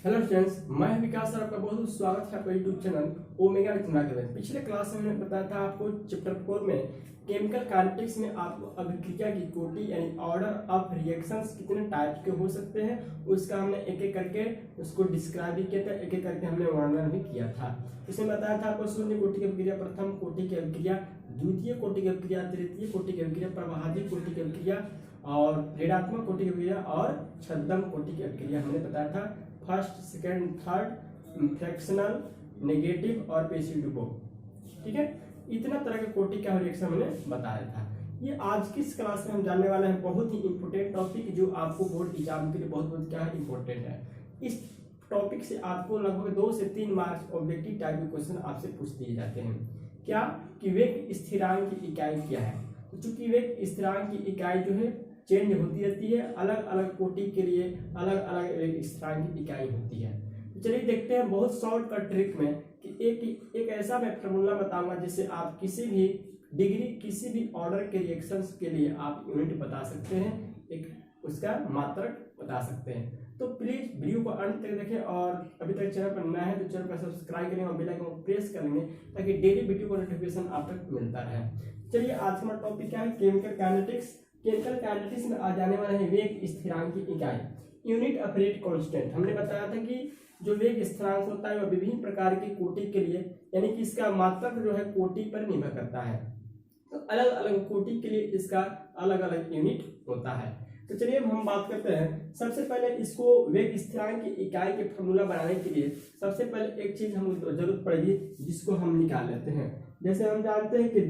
Hello friends, मैं विकास sir, आपका बहुत बहुत स्वागत है आपका यूट्यूब चैनल ओमेगा विथना के में। पिछले क्लास में मैंने बताया था आपको चैप्टर 4 में केमिकल काइनेटिक्स में आपको अभिक्रिया की कोटि यानी ऑर्डर ऑफ रिएक्शंस कितने टाइप के हो सकते हैं उसका हमने एक एक करके उसको डिस्क्राइब भी किया था, एक एक करके हमने वर्णन भी किया था। इसमें बताया था आपको शून्य कोटि की अभिक्रिया, प्रथम कोटि की अभिक्रिया, द्वितीय कोटि की अभिक्रिया, तृतीय कोटि की अभिक्रिया, प्रवाही कोटि की अभिक्रिया और ऋणात्मक कोटि की अभिक्रिया और छद्म कोटि की अभिक्रिया हमने बताया था। First, second, third, fractional, negative और पैसिव डिपो। ठीक है, इतना तरह के कोटि का रिएक्शन हमने बताया था। ये आज की इस क्लास में हम जानने वाले हैं बहुत ही इंपॉर्टेंट टॉपिक जो आपको बोर्ड एग्जाम के लिए बहुत बहुत क्या है इंपॉर्टेंट है। इस टॉपिक से आपको लगभग 2 से 3 मार्क्स ऑब्जेक्टिव टाइप के क्वेश्चन आपसे पूछ दिए जाते हैं। क्या कि वेग स्थिरांक की इकाई क्या है। तो चूंकि वेग स्थिरांक की इकाई जो है चेंज होती रहती है, अलग अलग कोटि के लिए अलग अलग स्थिरांक की इकाई होती है। तो चलिए देखते हैं बहुत शॉर्टकट ट्रिक में कि एक ऐसा मैं फॉर्मूला बताऊंगा जिससे आप किसी भी डिग्री किसी भी ऑर्डर के रिएक्शंस के लिए आप यूनिट बता सकते हैं, एक उसका मात्रक बता सकते हैं। तो प्लीज वीडियो को अंत तक देखें और अभी तक चैनल पर नया है तो चैनल को सब्सक्राइब करें और बेल आइकन को प्रेस कर लेंगे ताकि डेली वीडियो का नोटिफिकेशन आप तक मिलता रहे। चलिए आज का हमारा टॉपिक क्या है, केमिकल काइनेटिक्स। केमिकल काइनेटिक्स में आ जाने वाला है वेग स्थिरांक की इकाई, यूनिट ऑफ रेट कांस्टेंट। हमने बताया था कि जो वेग स्थिरांक होता है वह विभिन्न प्रकार की कोटि के लिए यानी कि इसका मात्रक जो है कोटि पर निर्भर करता है। तो अलग अलग कोटि के लिए इसका अलग अलग यूनिट होता है। तो चलिए हम बात करते हैं। सबसे पहले इसको वेग स्थिरांक की इकाई के फॉर्मूला बनाने के लिए सबसे पहले एक चीज हमको जरूरत पड़ेगी जिसको हम निकाल लेते हैं। जैसे हम जानते हैं कि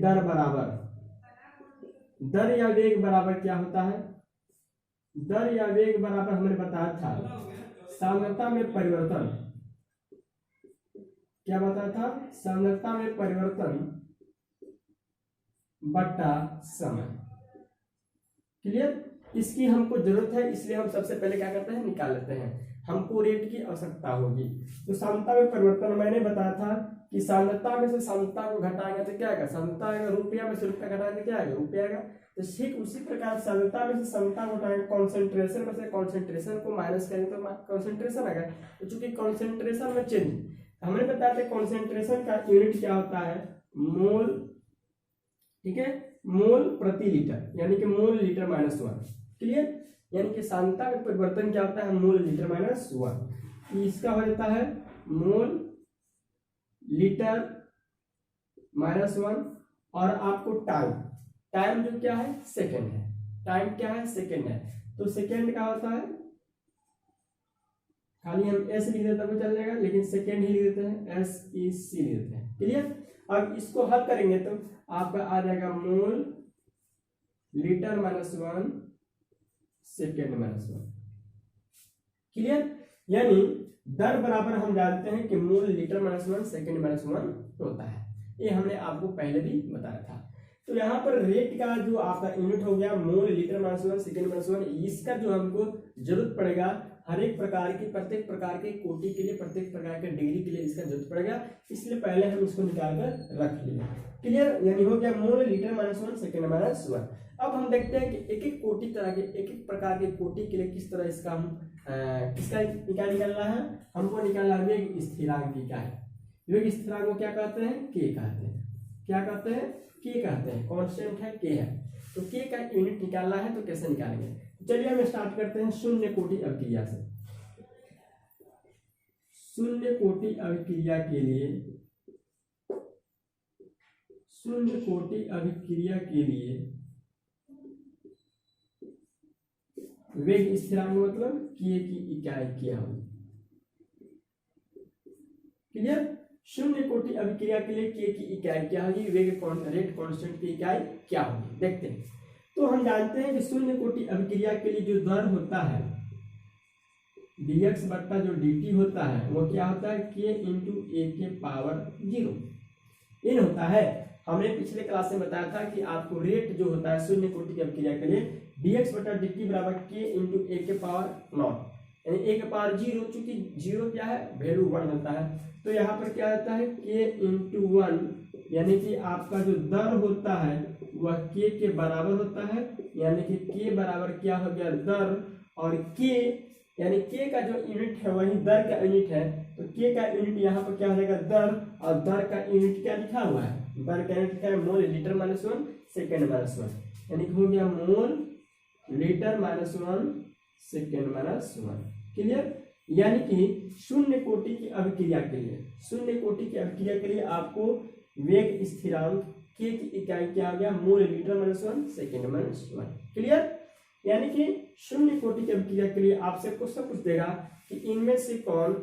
दर या वेग बराबर क्या होता है। दर या वेग बराबर हमने बताया था सांद्रता में परिवर्तन। क्या बताया था, सांद्रता में परिवर्तन बटा समय। क्लियर, इसकी हमको जरूरत है इसलिए हम सबसे पहले क्या करते हैं निकाल लेते हैं। हमको रेट की आवश्यकता होगी। तो सांद्रता में परिवर्तन मैंने बताया था कि सांद्रता में से सांद्रता को घटाएंगे तो क्या आएगा, सांद्रता आएगा, रुपया में से रुपया घटाएंगे क्या आएगा, रुपया आएगा। तो ठीक उसी प्रकार सांद्रता में से सांद्रता को घटाएंगे, कॉन्सेंट्रेशन में से कॉन्सेंट्रेशन को माइनस करेंगे तो कॉन्सेंट्रेशन आएगा। तो चूंकि कॉन्सेंट्रेशन में चेंज हमने बताया था, कॉन्सेंट्रेशन का यूनिट क्या होता है, मोल। ठीक है, मोल प्रति लीटर यानी कि मोल लीटर माइनस 1। क्लियर, यानी कि सांद्रता में परिवर्तन क्या होता है, मोल लीटर माइनस 1। इसका हो जाता है मोल लीटर माइनस 1। और आपको टाइम जो क्या है सेकेंड है, टाइम क्या है सेकेंड है। तो सेकेंड का होता है, खाली हम एस लिख देते तो चल जाएगा लेकिन सेकेंड ही लिख देते हैं, SEC लिख देते हैं। क्लियर, अब इसको हल करेंगे तो आपका आ जाएगा mole litre minus 1 second minus 1। Clear, यानी दर बराबर हम जानते हैं कि mole litre minus 1 second minus 1 होता है। ये हमने आपको पहले भी बताया था। तो यहाँ पर रेट का जो आपका यूनिट हो गया mole litre minus 1 second minus 1, इसका जो हमको जरूरत पड़ेगा हर एक प्रकार की प्रत्येक प्रकार के कोटि के लिए प्रत्येक प्रकार के डिग्री के लिए इसका जरूरत पड़ेगा, इसलिए पहले हम इसको निकाल कर रख लिए। क्लियर, यानी हो गया mole litre minus 1 second minus 1। अब हम देखते हैं कि एक एक कोटि तरह के एक एक प्रकार के कोटि के लिए किस तरह इसका हम किसका इकाई निकालना है, हमको निकालना है वेग स्थिरांक की इकाई। वेग स्थिरांक को क्या कहते हैं, के कहते हैं। क्या कहते हैं, के कहते हैं, कांस्टेंट है के है। तो के का यूनिट निकालना है तो कैसे निकालेंगे, चलिए हम स्टार्ट करते हैं शून्य कोटि अभिक्रिया से। शून्य कोटि अभिक्रिया के लिए, शून्य कोटि अभिक्रिया के लिए वेग स्थिरांक मतलब के की इकाई क्या होगी। क्लियर, शून्य कोटि अभिक्रिया के लिए के की इकाई क्या होगी, वेग रेट कांस्टेंट की इकाई क्या होगी देखते हैं। तो हम जानते हैं कि शून्य कोटि अभिक्रिया के लिए जो दर होता है dx बट्टा जो dt होता है वो क्या होता है, k इंटू ए के पावर 0 इन होता है। हमने पिछले क्लास में बताया था कि आपको रेट जो होता है शून्य कोटि की अभिक्रिया के लिए dx बटा dt बराबर k इंटू ए के पावर 0 यानी ए के पावर 0, चूंकि 0 क्या है वैल्यू 1 होता है। तो यहाँ पर क्या होता है k इंटू 1 यानी कि आपका जो दर होता है वह k के बराबर होता है, यानी कि k बराबर क्या हो गया दर, और k यानी के का जो यूनिट है वही दर का यूनिट है, तो के का यूनिट यहाँ पर क्या हो जाएगा दर, और दर का यूनिट क्या लिखा हुआ है, दर का यूनिट क्या है mole litre minus 1 second minus 1, यानी कि हो गया mole litre minus 1 second minus 1। Clear? यानी कि शून्य कोटि की अभिक्रिया के लिए, शून्य कोटि की अभिक्रिया के लिए आपको वेग स्थिरांक के की इकाई क्या हो गया mole litre minus 1 second minus 1। Clear? यानी कि शून्य कोटि की अभिक्रिया के लिए आपसे क्वेश्चन पूछ देगा कि इनमें से कौन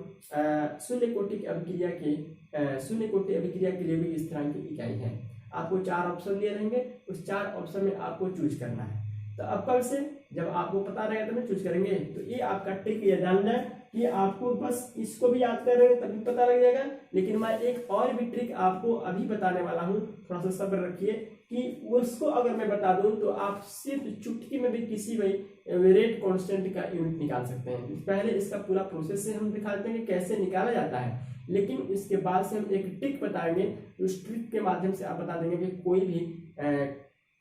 शून्य कोटि की अभिक्रिया के शून्य कोटि अभिक्रिया के लिए भी स्थिरांक की इकाई है। आपको 4 ऑप्शन दिए रहेंगे, उस 4 ऑप्शन में आपको चूज करना है। तो अब कल से जब आपको पता रहेगा तब चूज करेंगे। तो ये आपका ट्रिक ये जान जाए कि आपको बस इसको भी याद कर रहे हैं तभी पता लग जाएगा। लेकिन मैं एक और भी ट्रिक आपको अभी बताने वाला हूँ, थोड़ा सा सब्र रखिए कि उसको अगर मैं बता दूं तो आप सिर्फ चुटकी में भी किसी भी रेट कांस्टेंट का यूनिट निकाल सकते हैं। पहले इसका पूरा प्रोसेस से हम दिखाते हैं कि कैसे निकाला जाता है, लेकिन इसके बाद से हम एक ट्रिक बताएंगे। उस ट्रिक के माध्यम से आप बता देंगे कि कोई भी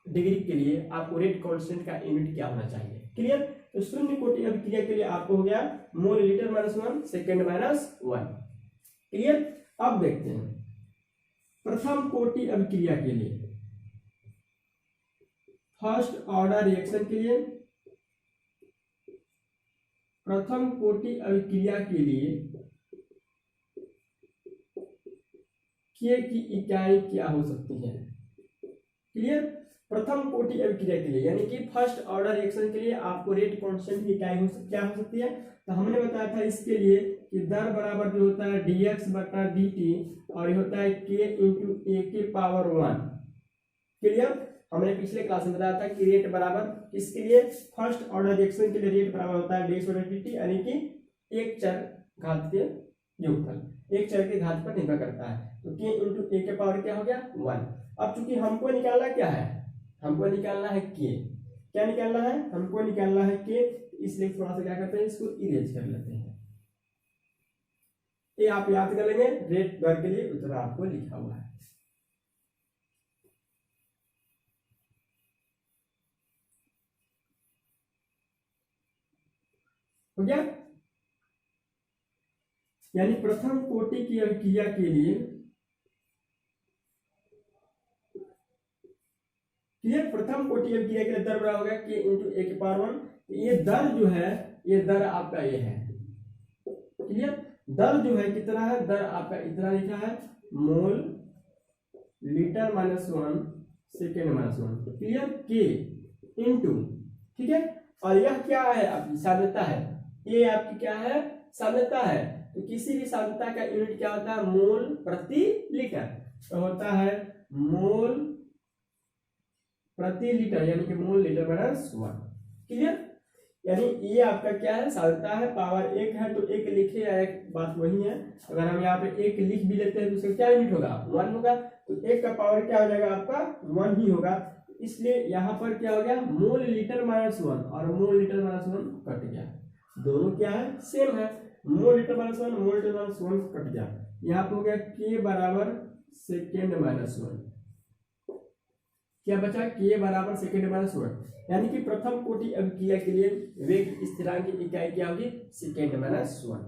डिग्री के लिए आपको रेट कांस्टेंट का यूनिट क्या होना चाहिए। क्लियर? तो शून्य कोटि अभिक्रिया के लिए आपको हो गया mole litre minus 1 second minus 1। Clear? अब देखते हैं प्रथम कोटि अभिक्रिया के लिए, फर्स्ट ऑर्डर रिएक्शन के लिए, प्रथम कोटि अभिक्रिया के लिए के की इकाई क्या हो सकती है। क्लियर? प्रथम कोटि अभिक्रिया के लिए यानी कि फर्स्ट ऑर्डर रिएक्शन के लिए आपको रेट कांस्टेंट की इकाई क्या हो सकती है। तो हमने बताया था इसके लिए कि दर बराबर जो होता है dx बटा dt और ये होता है k इंटू ए के पावर 1। क्लियर? हमने पिछले क्लास में बताया था कि रेट बराबर इसके लिए फर्स्ट ऑर्डर रिएक्शन के लिए रेट बराबर होता है dx बटा dt, यानी कि एक चर घात के योगफल, एक चर के घात पर निर्भर करता है। तो k इंटू ए के पावर क्या हो गया 1। अब चूंकि हमको निकालना क्या है, हमको निकालना है k, क्या निकालना है, हमको निकालना है k, इसलिए थोड़ा सा क्या करते हैं इसको इरेज कर लेते हैं। ये आप याद कर लेंगे, रेट दर के लिए उतना आपको लिखा हुआ है। हो गया? यानी प्रथम कोटि की अभिक्रिया के लिए क्लियर, प्रथम कोटि अभिक्रिया के लिए दर बराबर होगा k इंटू ए के पावर 1। ये दर जो है, ये दर आपका ये है। क्लियर? दर जो है कितना है, दर आपका इतना लिखा है mole litre minus 1 second minus 1। Clear? k into, ठीक है, और यह क्या है आपकी साम्यता है, ये आपकी क्या है साम्यता है। तो किसी भी साम्यता का यूनिट क्या होता है मोल प्रति लीटर, तो होता है मोल प्रति लीटर, यानी कि मोल लीटर माइनस 1। क्लियर? यानी ये आपका क्या है साम्यता है, पावर 1 है तो 1 लिखे या एक बात वही है। अगर हम यहाँ पे 1 लिख भी लेते हैं तो उसका क्या यूनिट होगा 1 होगा, तो 1 का पावर क्या हो जाएगा आपका 1 ही होगा। इसलिए यहाँ पर क्या हो गया मोल लीटर माइनस 1 और मोल लीटर माइनस 1 कट गया, दोनों क्या है सेम है, mole litre minus 1 mole litre minus 1 cut गया। यहाँ पे हो गया k बराबर सेकेंड माइनस 1, क्या बचा k बराबर सेकेंड माइनस 1, यानी कि प्रथम कोटि अभिक्रिया के लिए वेग स्थिरांक की इकाई क्या होगी सेकेंड माइनस 1।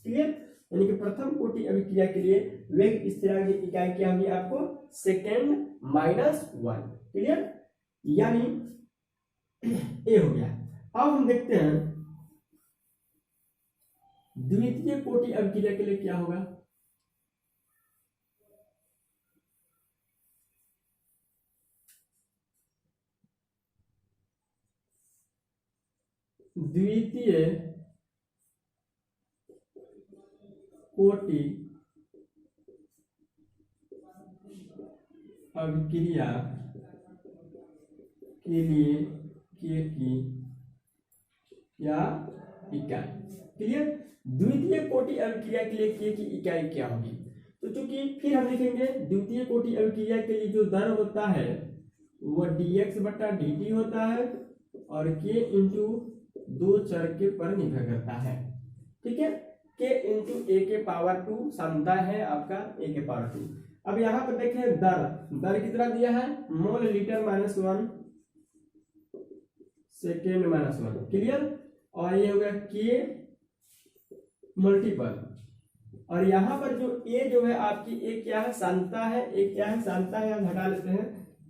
क्लियर? यानी कि प्रथम कोटि अभिक्रिया के लिए वेग स्थिरांक की इकाई क्या होगी आपको सेकेंड माइनस 1। क्लियर? यानी ए हो गया। अब हम देखते हैं द्वितीय कोटि अभिक्रिया के लिए क्या होगा। द्वितीय कोटि अभिक्रिया के लिए के की क्या इकाई। क्लियर? द्वितीय कोटि अभिक्रिया के लिए के की इकाई क्या होगी। तो चूंकि फिर हम लिखेंगे द्वितीय कोटि अभिक्रिया के लिए जो दर होता है वो dx बटा dt होता है और k इंटू दो चर के पर निर्भर करता है। ठीक है, k इंटू ए के पावर 2 साम्यता है आपका a के पावर 2। अब यहाँ पर देखें दर, दर कितना दिया है mole litre minus 1 second minus 1। Clear? और ये होगा k मल्टीपल। और यहाँ पर जो ए जो है आपकी, ए क्या है, सांद्रता है, ए क्या है, सांद्रता है, हम हटा लेते हैं,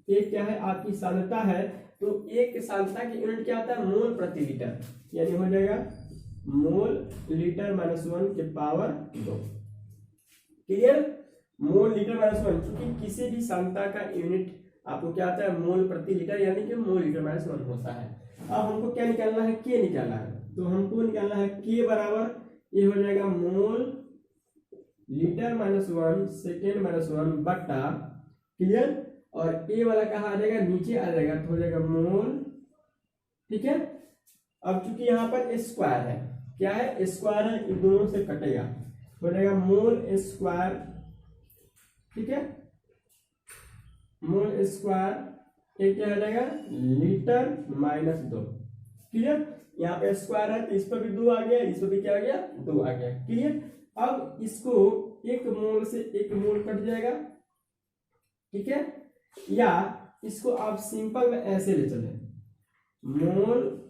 ए क्या है आपकी सांद्रता है। तो एक सांद्रता की यूनिट क्या आता है, मोल प्रति लीटर, यानी हो जाएगा मोल लीटर माइनस 1 के power 2। Clear, mole litre minus 1, क्योंकि किसी भी सांद्रता का यूनिट आपको क्या आता है, मोल प्रति लीटर, यानी कि मोल लीटर माइनस 1 होता है। अब हमको क्या निकालना है, के निकालना है। तो हमको निकालना है के बराबर, ये हो जाएगा mole litre minus 1 second minus 1 बट्टा, क्लियर, और ए वाला कहाँ आ जाएगा, नीचे आ जाएगा, तो हो जाएगा मोल। ठीक है, अब चूंकि यहाँ पर स्क्वायर है, क्या है, स्क्वायर है, इन दोनों से कटेगा, हो जाएगा मोल स्क्वायर। ठीक है, मोल स्क्वायर ये क्या हो जाएगा, लीटर माइनस 2। क्लियर, यहाँ पे स्क्वायर है तो इस पर भी 2 आ गया, इस पर भी क्या आ गया, 2 आ गया। क्लियर, अब इसको एक मोल से एक मोल कट जाएगा। ठीक है, या इसको आप सिंपल में ऐसे ले चले, मोल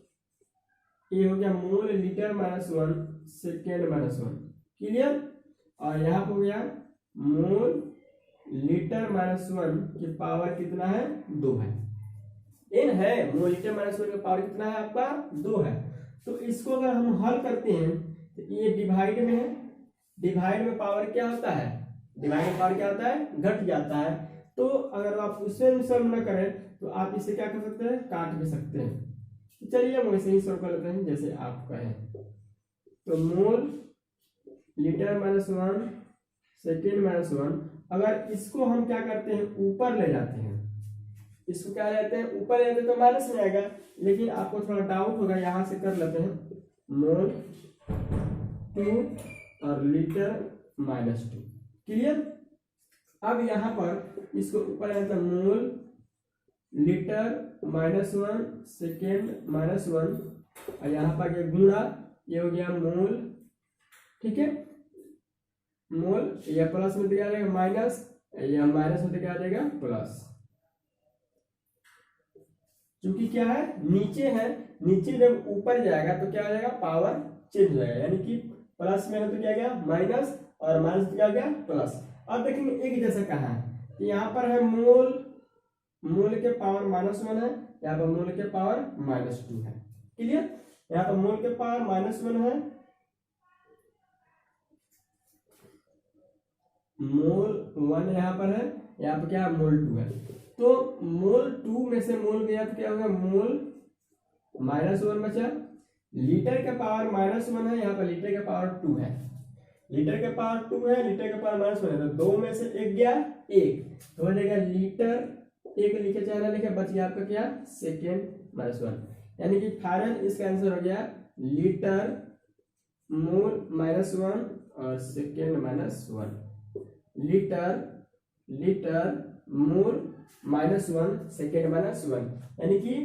ये हो गया mole litre minus 1 second minus 1। Clear, और यहाँ हो गया मोल लीटर माइनस 1 की पावर कितना है, 2 है। इन है मोल लीटर माइनस 1 का पावर कितना है आपका, 2 है। तो इसको अगर हम हल करते हैं तो ये डिवाइड में है, डिवाइड में पावर क्या होता है, डिवाइड में पावर क्या होता है, घट जाता है। तो अगर आप उससे सॉल्व न करें तो आप इसे क्या कर सकते हैं, काट भी सकते हैं। तो चलिए हम वैसे ही सॉल्व कर लेते हैं जैसे आप कहें। तो mole litre minus 1 second minus 1, अगर इसको हम क्या करते हैं, ऊपर ले जाते हैं, इसको क्या लेते हैं, ऊपर ले जाते हैं तो माइनस में आएगा, लेकिन आपको थोड़ा डाउट होगा, यहां से कर लेते हैं, मोल 2 और लीटर माइनस 2। क्लियर, अब यहां पर इसको ऊपर ले जाते हैं, mole litre minus 1 second minus 1, और यहां पर ये गुणा, ये हो गया मोल। ठीक है, मोल या प्लस में दिया जाएगा माइनस, या माइनस में दिया जाएगा प्लस, क्योंकि क्या है, नीचे है, नीचे जब ऊपर जाएगा तो क्या हो जाएगा, पावर चेंज हो जाएगा, यानी कि प्लस में है तो क्या गया माइनस, और माइनस क्या गया प्लस। अब देखेंगे एक जैसा कहाँ है, तो यहाँ पर है मोल, मोल के पावर माइनस 1 है, यहाँ पर मोल के पावर माइनस 2 है। क्लियर, यहाँ पर मोल के पावर माइनस 1 है, मोल 1 यहाँ पर है, यहाँ पर क्या मोल 2 है। तो मोल 2 में से मोल गया तो क्या होगा, मोल माइनस 1 बचा, लीटर का पावर माइनस 1 है, यहाँ पर लीटर का पावर 2 है, लीटर का पावर 2 है, लीटर का पावर माइनस 1 है, तो 2 में से 1 गया 1, तो हो जाएगा लीटर, 1 लिखे चाहे ना लिखे, बच गया आपका क्या, सेकेंड माइनस 1, यानी कि फाइनल इसका आंसर हो गया लीटर मोल माइनस 1 और second minus 1, litre mole minus 1 second minus 1, यानी कि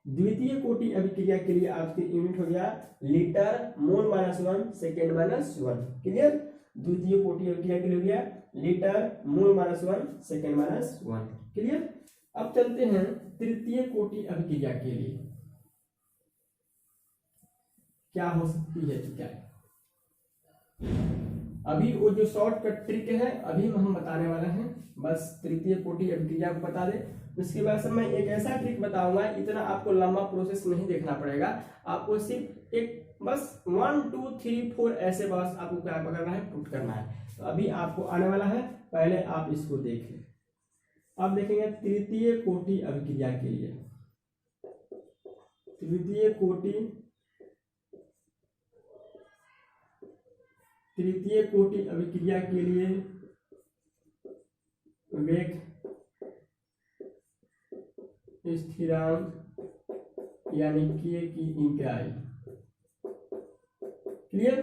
द्वितीय कोटि अभिक्रिया के लिए आपकी यूनिट हो गया litre mole minus 1 second minus 1। Clear, द्वितीय कोटि अभिक्रिया के लिए हो गया litre mole minus 1 second minus 1। Clear, अब चलते हैं तृतीय कोटि अभिक्रिया के लिए, क्या हो सकती है, क्या है अभी वो जो शॉर्टकट ट्रिक है अभी हम बताने वाले हैं, बस तृतीय कोटि अभिक्रिया को बता दें। उसके बाद से मैं एक ऐसा ट्रिक बताऊंगा, इतना आपको लंबा प्रोसेस नहीं देखना पड़ेगा, आपको सिर्फ एक बस 1 2 3 4 ऐसे बस आपको क्या करना है, पुट करना है। तो अभी आपको आने वाला है, पहले आप इसको देख लें। अब देखेंगे तृतीय कोटि अभिक्रिया के लिए, तृतीय कोटि अभिक्रिया के लिए वेग स्थिरांक यानी के की इकाई। क्लियर,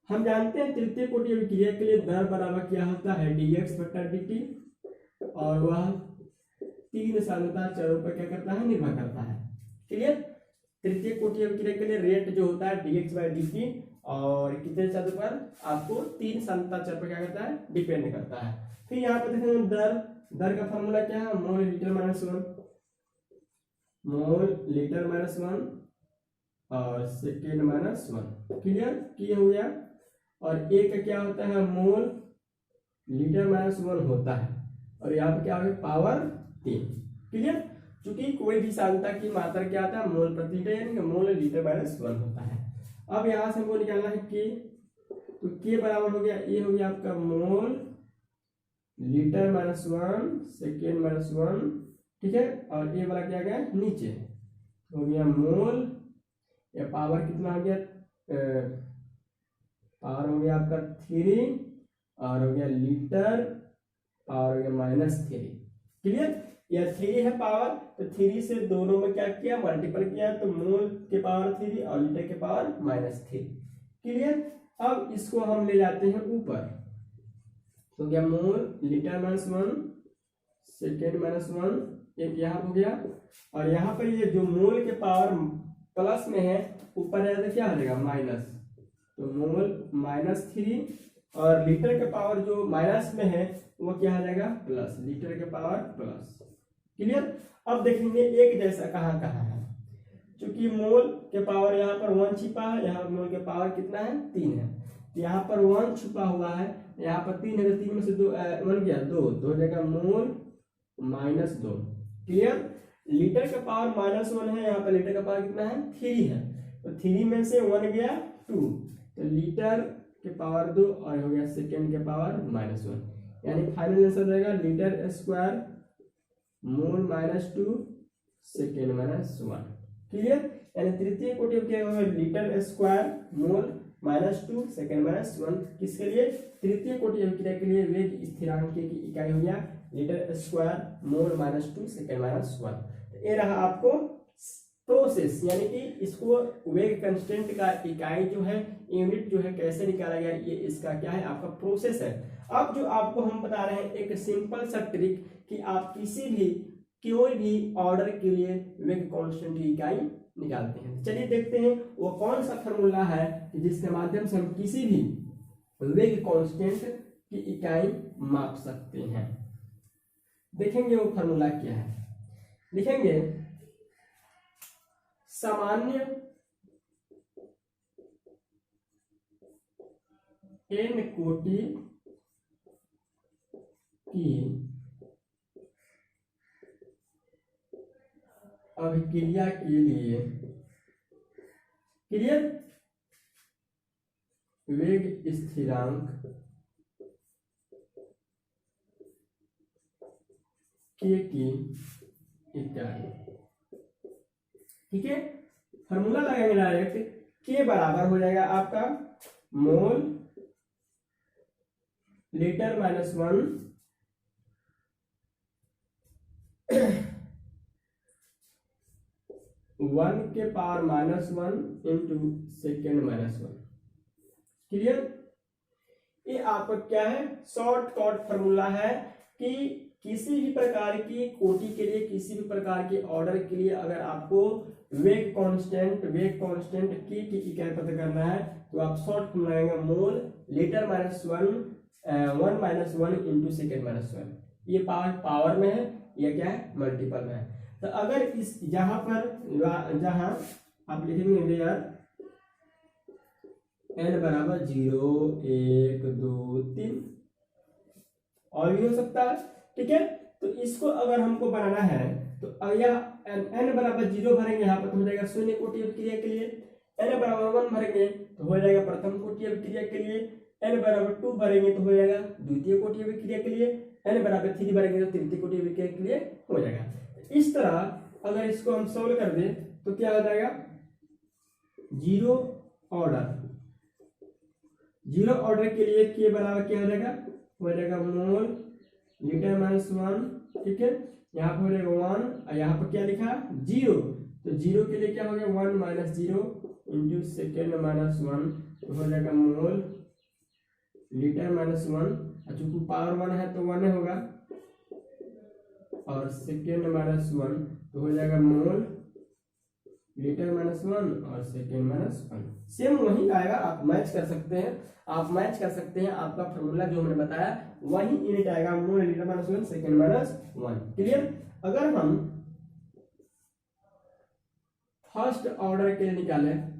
हम जानते हैं तृतीय कोटि अभिक्रिया के लिए दर बराबर क्या होता है, dx बटा dt, और वह 3 सांद्रता चरों पर क्या करता है, निर्भर करता है। क्लियर, तृतीय कोटि अभिक्रिया के लिए रेट जो होता है dx बाई dt, और कितने चर पर, आपको 3 सांद्रता चर पर क्या करता है, डिपेंड करता है। फिर यहाँ पर देखेंगे दर का फॉर्मूला क्या है, mole litre minus 1, mole litre minus 1 और सेकेंड माइनस 1। क्लियर, ये हो गया। और ए का क्या होता है मोल लीटर माइनस 1 होता है, और यहाँ पे क्या हो गया पावर 3। क्लियर। चूंकि कोई भी सांद्रता की मात्रा क्या आता है मोल प्रति लीटर, यानी कि मोल लीटर माइनस 1 होता है। अब यहाँ से हमको निकालना है के, तो के बराबर हो गया ये हो गया आपका mole litre minus 1 second minus 1, ठीक है, और ये वाला क्या गया नीचे हो गया मोल, या पावर कितना हो गया पावर हो गया आपका 3, और हो गया लीटर पावर हो गया -3। क्लियर। यह 3 है पावर, तो 3 से दोनों में क्या किया मल्टीपल किया, तो मोल के पावर 3 और लीटर के पावर -3। क्लियर। अब इसको हम ले जाते हैं ऊपर, तो क्या मोल लीटर -1 सेकेंड -1, एक यहाँ हो गया, और यहाँ पर ये जो मोल के पावर प्लस में है ऊपर है तो क्या हो जाएगा माइनस, तो मोल -3, और लीटर के पावर जो माइनस में है वो क्या हो जाएगा प्लस, लीटर के पावर प्लस। क्लियर। अब देखेंगे एक जैसा कहाँ कहाँ है, क्योंकि मोल के पावर यहाँ पर 1 छिपा है, यहाँ मोल के पावर कितना है 3 है, तो यहाँ पर 1 छुपा हुआ है, यहाँ पर 3 है, तो 3 में से 2 1 गया 2 हो जाएगा मोल -2। क्लियर। लीटर का पावर -1 है, यहाँ पर लीटर का पावर कितना है 3 है, तो 3 में से 1 गया 2, तो लीटर के पावर 2 और हो गया सेकेंड के पावर -1, यानी फाइनल आंसर हो जाएगा litre square mole -2 second -1। Clear. यानी तृतीय कोटि क्या होगा लीटर स्क्वायर मोल -2 सेकेंड -1, किसके लिए तृतीय कोटि अभिक्रिया के लिए वेग स्थिरांक की इकाई हो गया लीटर स्क्वायर मोल -2 सेकेंड -1। तो ये रहा आपको प्रोसेस, यानी कि इसको वेग कांस्टेंट का इकाई जो है यूनिट जो है कैसे निकाला गया, ये इसका क्या है आपका प्रोसेस है। अब जो आपको हम बता रहे हैं एक सिंपल सा ट्रिक कि आप किसी भी कोई भी ऑर्डर के लिए वेग कांस्टेंट की इकाई निकालते हैं। चलिए देखते हैं वो कौन सा फॉर्मूला है कि जिसके माध्यम से हम किसी भी वेग कांस्टेंट की इकाई माप सकते हैं। देखेंगे वो फॉर्मूला क्या है, लिखेंगे सामान्य n कोटि की अभिक्रिया के लिए क्लियर वेग स्थिरांक के की इकाई। ठीक है, फॉर्मूला लगाएंगे डायरेक्ट, के बराबर हो जाएगा आपका मोल लीटर -1 1 के पावर -1 इंटू सेकेंड -1। क्लियर। ये आपका क्या है शॉर्टकट फॉर्मूला है कि किसी भी प्रकार की कोटि के लिए किसी भी प्रकार के ऑर्डर के लिए अगर आपको वेग कांस्टेंट की इकाई पता करना है तो आप शॉर्ट फॉर्मूला लगाएंगे मोल लीटर -1 इंटू सेकेंड -1। ये पावर में है, ये क्या है मल्टीपल में है। तो अगर इस जहां आप लिखेंगे वेयर n बराबर 0 1 2 3 और भी हो सकता है, ठीक है। तो इसको अगर हमको बनाना है तो यह n बराबर 0 भरेंगे यहाँ पर तो हो जाएगा शून्य कोटि अभिक्रिया के लिए, n बराबर 1 भरेंगे तो हो जाएगा प्रथम कोटि अभिक्रिया के लिए, n बराबर 2 भरेंगे तो हो जाएगा द्वितीय कोटि अभिक्रिया के लिए, n बराबर 3 भरेंगे तो तृतीय कोटि अभिक्रिया के लिए हो जाएगा। इस तरह अगर इसको हम सोल्व कर दें तो क्या हो जाएगा जीरो ऑर्डर के लिए के बराबर क्या हो जाएगा मोल लीटर -1, ठीक है। यहाँ पर हो जाएगा 1 और यहाँ पर क्या लिखा 0, तो 0 के लिए क्या हो गया 1 - 0 इंटू सेकेंड -1 तो हो जाएगा मोल लीटर -1, चूंकि पावर 1 है तो 1 होगा, और सेकेंड -1 तो हो जाएगा मोल लीटर -1 और सेकेंड -1। सेम वही आएगा, आप मैच कर सकते हैं, आपका फॉर्मूला जो हमने बताया वही यूनिट आएगा मोल लीटर -1 सेकेंड -1। क्लियर। अगर हम फर्स्ट ऑर्डर के लिए निकालें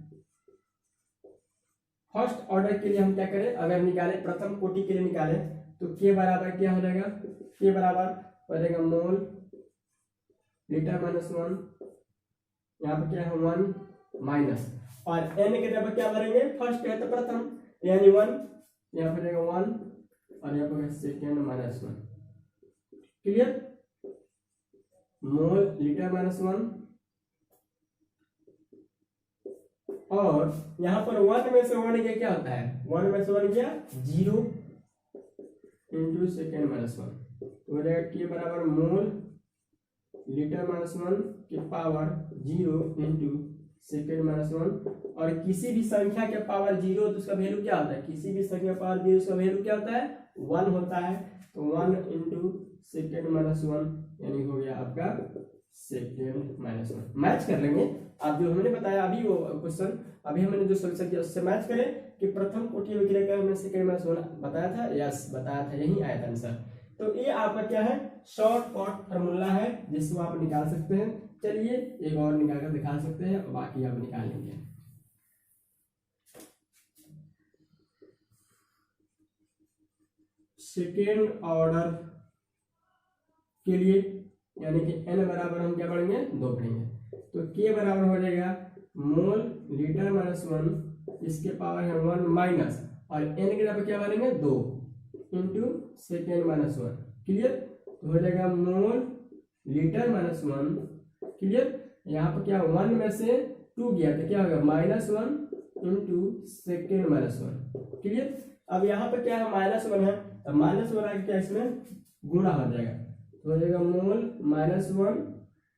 फर्स्ट ऑर्डर के लिए हम क्या करें, अगर निकाले प्रथम कोटि के लिए निकाले तो के बराबर क्या हो जाएगा, के बराबर हो जाएगा मोल लीटर माइनस 1, यहाँ पर क्या है 1 माइनस, और n के जगह क्या भरेंगे, फर्स्ट है तो प्रथम यानी 1, यहाँ पर रहेगा 1 और यहाँ पर second minus 1। Clear, mole litre minus 1 और यहाँ पर 1 में से 1 गया क्या होता है, 1 में से 1 गया 0 इंटू सेकेंड माइनस 1, तो हो जाएगा के बराबर मोल लीटर माइनस 1 के पावर 0 इंटू सेकेंड माइनस 1। और किसी भी संख्या के पावर 0 तो उसका वैल्यू क्या होता है, किसी भी संख्या के पावर 0 उसका वैल्यू क्या होता है 1 होता है, तो 1 इंटू सेकेंड माइनस 1 यानी हो गया आपका सेकेंड माइनस 1। मैच कर लेंगे आप, जो हमने बताया अभी वो क्वेश्चन, अभी हमने जो सोल्यूशन किया उससे मैच करें कि प्रथम कोटि विक्रिया का हमने सेकेंड माइनस 1 बताया था, यस बताया था, यही आया था आंसर। तो ये आपका क्या है, शॉर्ट कट फार्मूला है जिसको आप निकाल सकते हैं। चलिए एक और निकाल कर दिखा सकते हैं, बाकी आप निकालेंगे। सेकेंड ऑर्डर के लिए यानी कि n बराबर हम क्या पढ़ेंगे 2 पढ़ेंगे, तो k बराबर हो जाएगा मोल लीटर माइनस 1 इसके पावर है 1 माइनस, और n के बराबर क्या बनेंगे 2 इंटू सेकेंड माइनस 1। क्लियर, तो हो जाएगा मोल लीटर माइनस 1। क्लियर, यहाँ पर क्या 1 में से 2 गया तो क्या होगा minus 1 into second minus 1। Clear, अब यहाँ पर क्या है माइनस 1 है, अब माइनस 1 आगे क्या इसमें गुणा हो जाएगा, तो हो जाएगा मोल माइनस 1,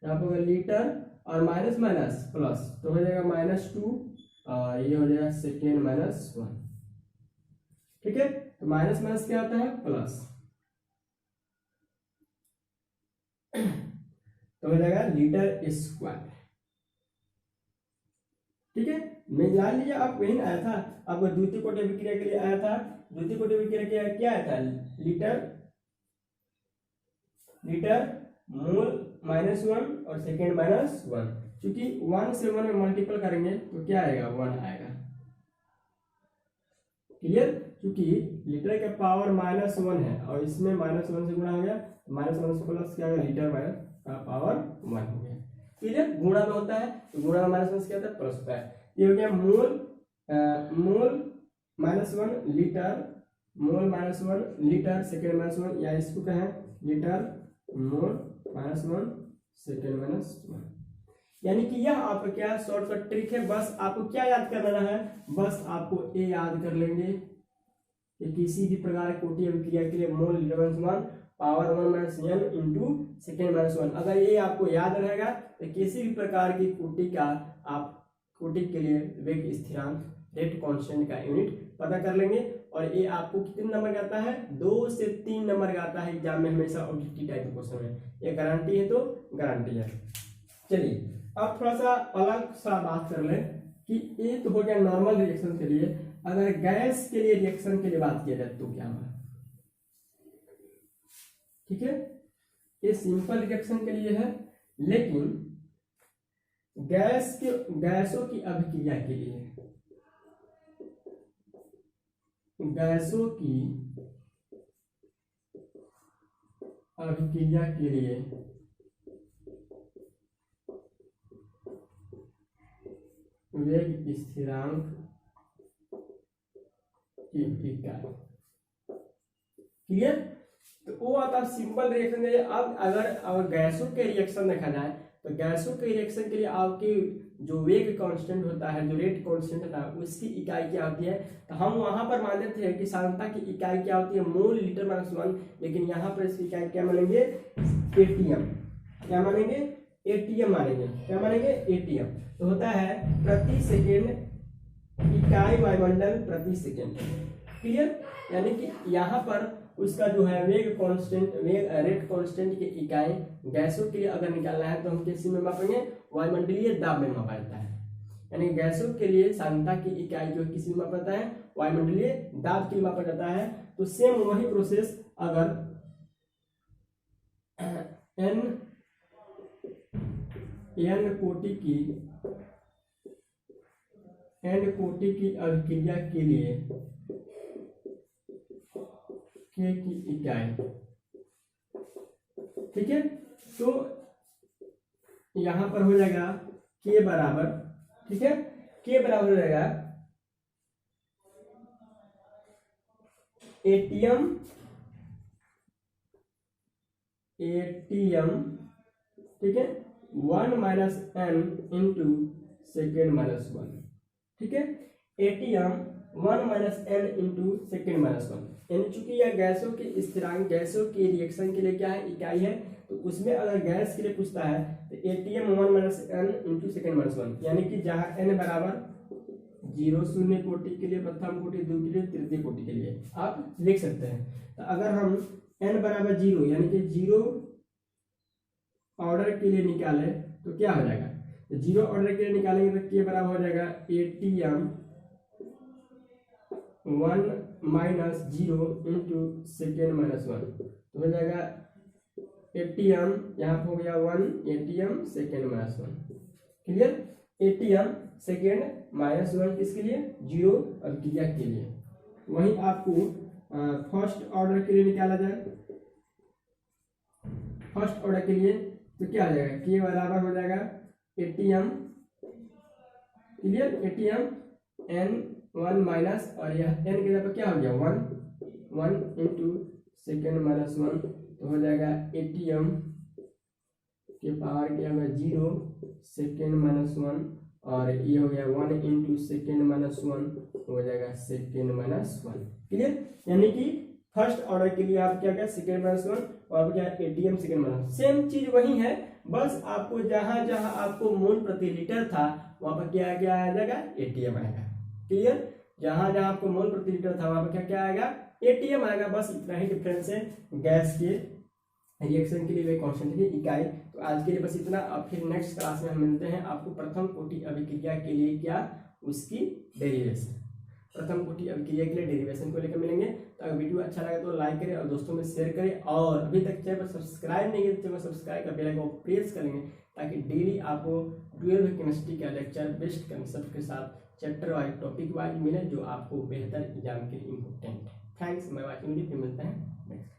यहाँ पर लीटर और माइनस माइनस प्लस, तो हो जाएगा माइनस 2 और ये हो जाएगा सेकेंड माइनस 1। ठीक है, तो माइनस माइनस क्या होता है प्लस, तो हो जाएगा लीटर स्क्वायर। ठीक है, मिला लिया, आप वही आया था आपको द्वितीय कोटि विक्रिया के लिए आया था, द्वितीय कोटि विक्रिया के लिए क्या आया था लीटर मोल माइनस 1 और सेकेंड माइनस 1, क्योंकि 1 से 1 में मल्टीपल करेंगे तो क्या आएगा 1 आएगा। क्लियर, क्योंकि लीटर का पावर माइनस 1 है और इसमें माइनस 1 से गुणा हो गया, माइनस 1 से प्लस क्या होगा लीटर माइनस का पावर 1 हो गया। क्लियर, गुणा में होता है तो गुणा में माइनस 1 क्या होता है प्लस होता है। ये हो गया mole minus 1 litre, mole minus 1 litre second minus 1, या इसको कहें litre mole minus 1 second minus 1। यानी कि यह आपका क्या शॉर्टकट ट्रिक है, बस आपको क्या याद करना है, बस आपको ए याद कर लेंगे कि किसी भी प्रकार की कोटि अभिक्रिया के लिए mole litre minus 1 power 1 minus n into second minus 1। अगर ये आपको याद रहेगा तो किसी भी प्रकार की कोटि का आप कोटि के लिए वेग स्थिरांक रेट कांस्टेंट का यूनिट पता कर लेंगे, और ये आपको कितने नंबर का आता है 2 से 3 नंबर का आता है एग्जाम में, हमेशा ऑब्जेक्टिव टाइप के क्वेश्चन है, ये गारंटी है, तो गारंटी है। चलिए अब थोड़ा सा अलग सा बात कर ले कि ये तो हो गया नॉर्मल रिएक्शन के लिए, अगर गैस के लिए रिएक्शन के लिए बात किया जाए तो क्या होगा। ठीक है, ये सिंपल रिएक्शन के लिए है, लेकिन गैसों की अभिक्रिया के लिए, गैसों की अभिक्रिया के लिए वेग स्थिरांक की इकाई। क्लियर, तो वो आता सिंपल रिएक्शन है। अब अगर गैसों के रिएक्शन देखा जाए तो गैसों के रिएक्शन के लिए आपकी जो वेग कांस्टेंट होता है, जो रेट कांस्टेंट होता है, उसकी इकाई क्या होती है, तो हम वहां पर मानते थे कि सांद्रता की इकाई क्या होती है मोल लीटर माइनस 1, लेकिन यहाँ पर इसकी इकाई क्या मानेंगे एटीएम। क्या मानेंगे एटीएम मानेंगे, क्या मानेंगे एटीएम, तो होता है प्रति सेकेंड इकाई वायुमंडल प्रति सेकेंड। क्लियर, यानी कि यहाँ पर उसका जो है वेग कांस्टेंट, वेग रेट कांस्टेंट की इकाई गैसों के लिए अगर निकालना है तो हम किस में मापेंगे वायुमंडलीय दाब में मापा जाता है, यानी गैसों के लिए सांद्रता की इकाई जो किसी में मापा जाता है वायुमंडलीय दाब के लिए मापा जाता है। तो सेम वही प्रोसेस अगर n कोटि की एंड कोटि की अभिक्रिया के लिए के की इकाई। ठीक है, तो यहां पर हो जाएगा के बराबर, ठीक है, के बराबर हो जाएगा एटीएम ठीक है 1 minus n into second minus 1। ठीक है, ATM 1 minus n into second minus 1। यानी चूंकि यह गैसों के स्थिरांक, गैसों के रिएक्शन के लिए क्या है, इकाई है, तो उसमें अगर गैस के लिए पूछता है तो ATM 1 minus n into second minus 1, यानी कि जहां एन बराबर 0 शून्य कोटि के लिए, प्रथम कोटि, द्वितीय, तृतीय कोटि के लिए आप लिख सकते हैं। तो अगर हम n बराबर 0 यानी कि 0 ऑर्डर के लिए निकाले तो क्या हो जाएगा, तो 0 ऑर्डर के लिए निकालेंगे तो के बराबर हो जाएगा ATM 1 minus 0 into second minus 1, तो हो जाएगा एटीएम, यहाँ पर हो गया 1, ATM second minus 1। Clear, ATM second minus 1 किसके लिए, 0 अभिक्रिया के लिए। वहीं आपको फर्स्ट ऑर्डर के लिए निकाला जाए, फर्स्ट ऑर्डर के लिए तो क्या हो जाएगा, के बराबर हो जाएगा ATM, clear, ATM n 1 minus, और यह एन के जगह पर क्या हो गया 1 इंटू सेकेंड माइनस 1, तो हो जाएगा एटीएम के पावर क्या होगा 0 सेकेंड माइनस 1, और ये हो गया 1 इंटू सेकेंड माइनस 1, हो जाएगा सेकेंड माइनस 1। क्लियर, यानी कि फर्स्ट ऑर्डर के लिए आप क्या क्या सेकेंड माइनस 1, और क्या एटीएम सेकेंड माइनस, सेम चीज वही है, बस आपको जहां जहां आपको मोल प्रति लीटर था वहां पर क्या क्या आ जाएगा, एटीएम आएगा। क्लियर, जहां जहां आपको मोल प्रति लीटर था वहां पर क्या क्या आएगा, एटीएम आएगा। बस इतना ही डिफरेंस है गैस के रिएक्शन के लिए वे कांस्टेंट की इकाई। तो आज के लिए बस इतना, अब फिर नेक्स्ट क्लास में हम मिलते हैं आपको प्रथम कोटि अभिक्रिया के लिए क्या, उसकी डेरिवेशन, प्रथम कोटि अभिक्रिया के लिए डेरिवेशन को लेकर मिलेंगे। तो अगर वीडियो अच्छा लगे तो लाइक करें और दोस्तों में शेयर करें, और अभी तक चैनल पर सब्सक्राइब नहीं किया तो चैनल सब्सक्राइब का बेल आइकन को प्रेस कर लेंगे, ताकि डेली आपको 12 केमिस्ट्री का लेक्चर बेस्ट कंसेप्ट के साथ चैप्टर वाइज, टॉपिक वाइज मिले, जो आपको बेहतर एग्जाम के लिए इम्पोर्टेंट है। थैंक्स, मैं वाचिंग, फिर मिलते हैं नेक्स्ट।